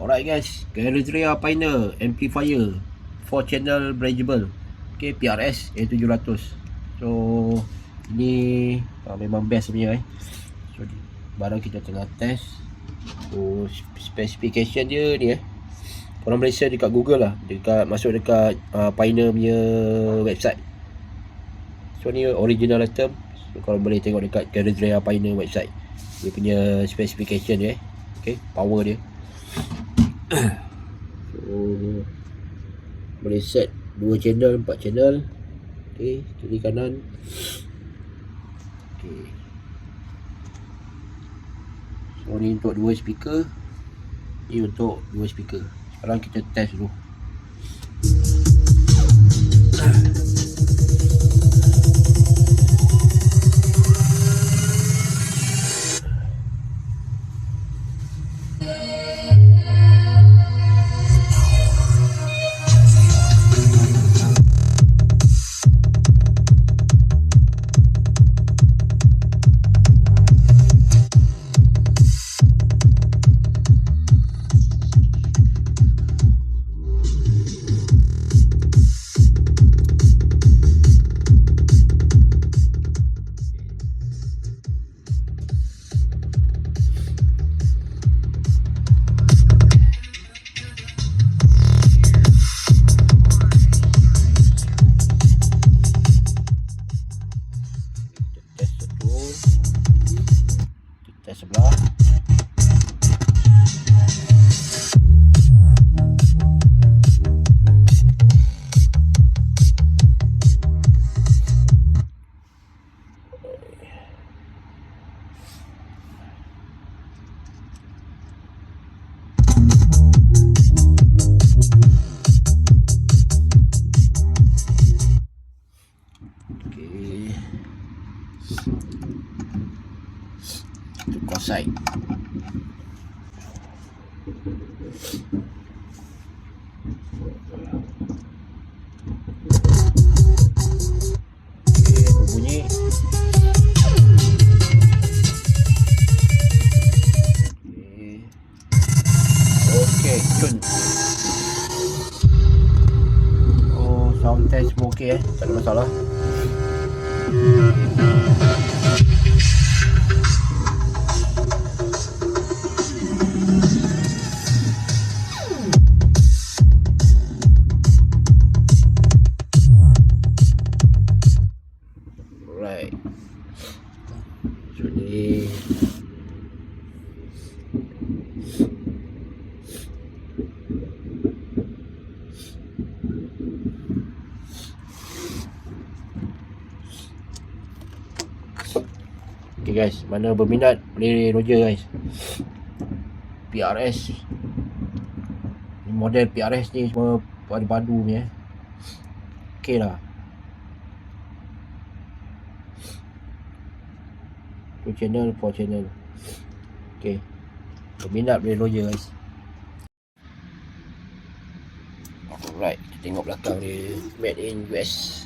Alright guys, Galadriel Pioneer Amplifier 4 channel bridgeable, okay, PRS A700. So ini memang best punya So barang kita tengah test. So specification dia ni korang boleh search dekat Google lah, masuk dekat Pioneer punya website. So ni original item. So korang boleh tengok dekat Galadriel Pioneer website, dia punya specification dia okay, power dia. So boleh set 2 channel, 4 channel, okay, kiri kanan, okay. So ni untuk 2 speaker, ni untuk 2 speaker. Sekarang kita test dulu. Kita sebelah. Cross side. Bunyi. Okey, tune. Oh, sound test semua okey tak ada masalah. Right. So ni okay guys, mana berminat boleh roger guys. PRS ni, model PRS ni semua padu-padu ni okay lah. 2 channel, 4 channel, okay, berminat boleh roger guys. Alright, kita tengok belakang dia, made in US.